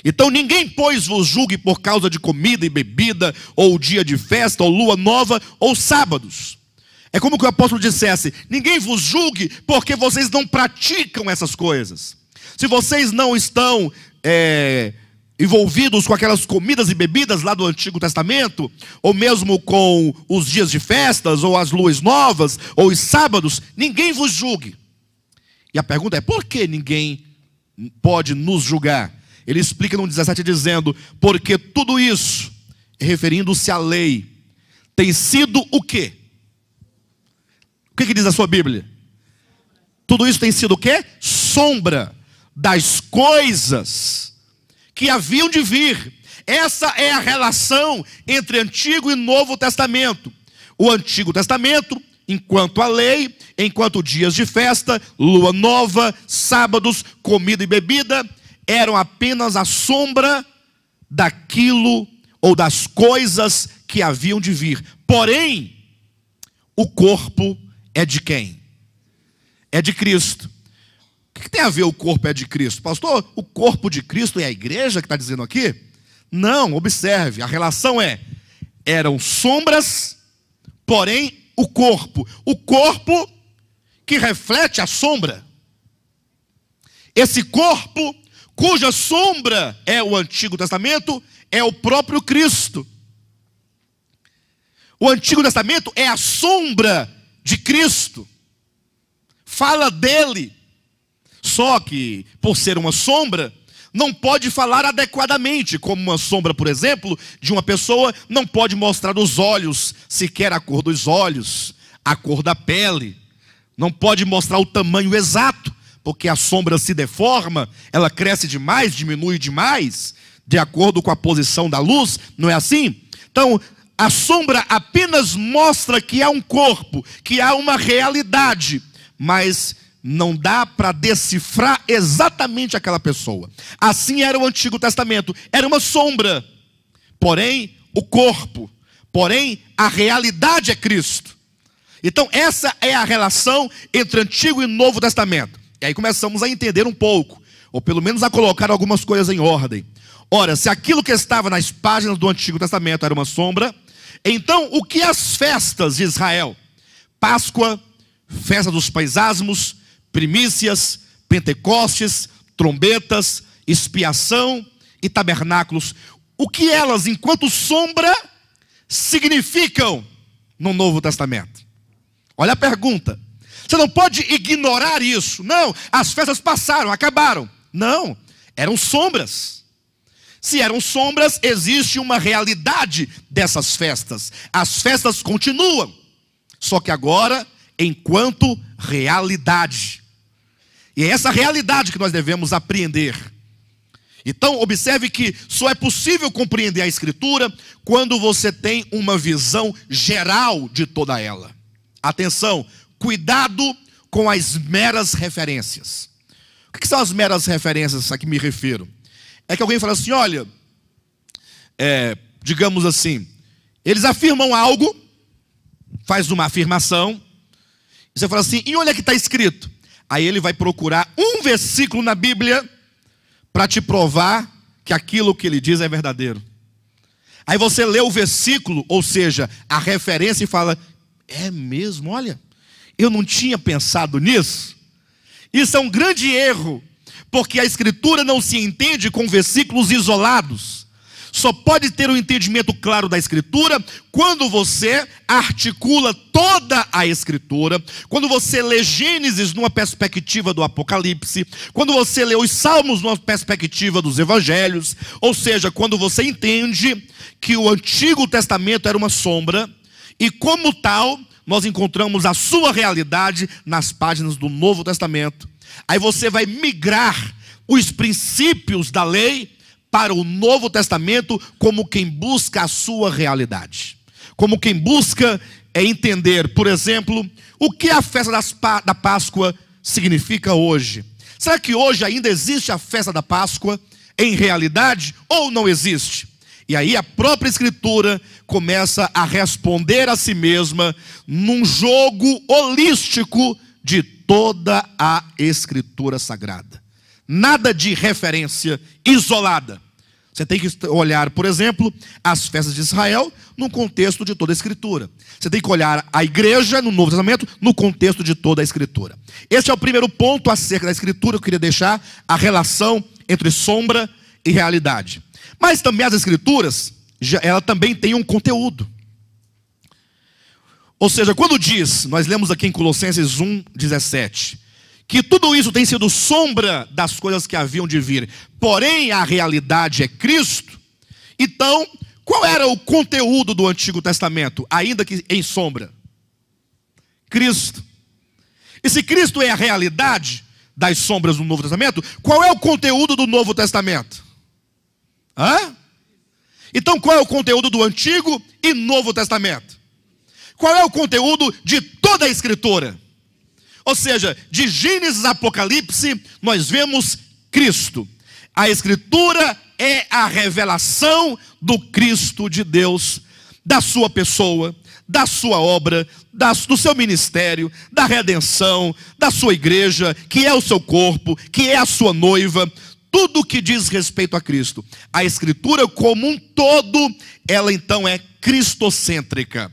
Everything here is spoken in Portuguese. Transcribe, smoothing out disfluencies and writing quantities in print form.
Então ninguém, pois, vos julgue por causa de comida e bebida, ou dia de festa, ou lua nova, ou sábados. É como que o apóstolo dissesse: ninguém vos julgue porque vocês não praticam essas coisas. Se vocês não estão envolvidos com aquelas comidas e bebidas lá do Antigo Testamento, ou mesmo com os dias de festas, ou as luas novas, ou os sábados, ninguém vos julgue. E a pergunta é: por que ninguém pode nos julgar? Ele explica no 17 dizendo: porque tudo isso, referindo-se à lei, tem sido o quê? O que diz a sua Bíblia? Tudo isso tem sido o quê? Sombra das coisas que haviam de vir. Essa é a relação entre Antigo e Novo Testamento. O Antigo Testamento, enquanto a lei, enquanto dias de festa, lua nova, sábados, comida e bebida, eram apenas a sombra daquilo ou das coisas que haviam de vir. Porém, o corpo é de quem? É de Cristo. O que tem a ver o corpo é de Cristo? Pastor, o corpo de Cristo é a igreja que está dizendo aqui? Não, observe, a relação eram sombras, porém o corpo que reflete a sombra. Esse corpo, cuja sombra é o Antigo Testamento, é o próprio Cristo. O Antigo Testamento é a sombra de Cristo, fala dele. Só que, por ser uma sombra, não pode falar adequadamente. Como uma sombra, por exemplo, de uma pessoa, não pode mostrar os olhos, sequer a cor dos olhos, a cor da pele. Não pode mostrar o tamanho exato, porque a sombra se deforma, ela cresce demais, diminui demais, de acordo com a posição da luz, não é assim? Então, a sombra apenas mostra que há um corpo, que há uma realidade, mas não dá para decifrar exatamente aquela pessoa. Assim era o Antigo Testamento, era uma sombra, porém o corpo, porém a realidade é Cristo. Então essa é a relação entre Antigo e Novo Testamento. E aí começamos a entender um pouco, ou pelo menos a colocar algumas coisas em ordem. Ora, se aquilo que estava nas páginas do Antigo Testamento era uma sombra, então o que as festas de Israel? Páscoa, festa dos pães asmos, primícias, Pentecostes, trombetas, expiação e tabernáculos, o que elas, enquanto sombra, significam no Novo Testamento? Olha a pergunta. Você não pode ignorar isso. Não, as festas passaram, acabaram. Não, eram sombras. Se eram sombras, existe uma realidade dessas festas. As festas continuam, só que agora enquanto realidade. E é essa realidade que nós devemos apreender. Então, observe que só é possível compreender a Escritura quando você tem uma visão geral de toda ela. Atenção, cuidado com as meras referências. O que são as meras referências a que me refiro? É que alguém fala assim: olha, digamos assim, eles afirmam algo, faz uma afirmação, e você fala assim: e olha que está escrito. Aí ele vai procurar um versículo na Bíblia para te provar que aquilo que ele diz é verdadeiro. Aí você lê o versículo, ou seja, a referência, e fala: é mesmo, olha, eu não tinha pensado nisso. Isso é um grande erro, porque a Escritura não se entende com versículos isolados. Só pode ter um entendimento claro da Escritura quando você articula toda a Escritura, quando você lê Gênesis numa perspectiva do Apocalipse, quando você lê os Salmos numa perspectiva dos Evangelhos, ou seja, quando você entende que o Antigo Testamento era uma sombra, e como tal, nós encontramos a sua realidade nas páginas do Novo Testamento. Aí você vai migrar os princípios da lei para o Novo Testamento como quem busca a sua realidade. Como quem busca entender, por exemplo, o que a festa da Páscoa significa hoje. Será que hoje ainda existe a festa da Páscoa em realidade ou não existe? E aí a própria Escritura começa a responder a si mesma num jogo holístico de toda a Escritura Sagrada. Nada de referência isolada. Você tem que olhar, por exemplo, as festas de Israel no contexto de toda a Escritura. Você tem que olhar a igreja no Novo Testamento no contexto de toda a Escritura. Esse é o primeiro ponto acerca da Escritura. Eu queria deixar a relação entre sombra e realidade. Mas também as Escrituras, ela também tem um conteúdo. Ou seja, quando diz, nós lemos aqui em Colossenses 1:17, que tudo isso tem sido sombra das coisas que haviam de vir, porém a realidade é Cristo. Então, qual era o conteúdo do Antigo Testamento, ainda que em sombra? Cristo. E se Cristo é a realidade das sombras do Novo Testamento, qual é o conteúdo do Novo Testamento? Então qual é o conteúdo do Antigo e Novo Testamento? Qual é o conteúdo de toda a Escritura? Ou seja, de Gênesis a Apocalipse, nós vemos Cristo. A Escritura é a revelação do Cristo de Deus, da sua pessoa, da sua obra, do seu ministério, da redenção, da sua igreja, que é o seu corpo, que é a sua noiva, tudo que diz respeito a Cristo. A Escritura como um todo, ela então é cristocêntrica.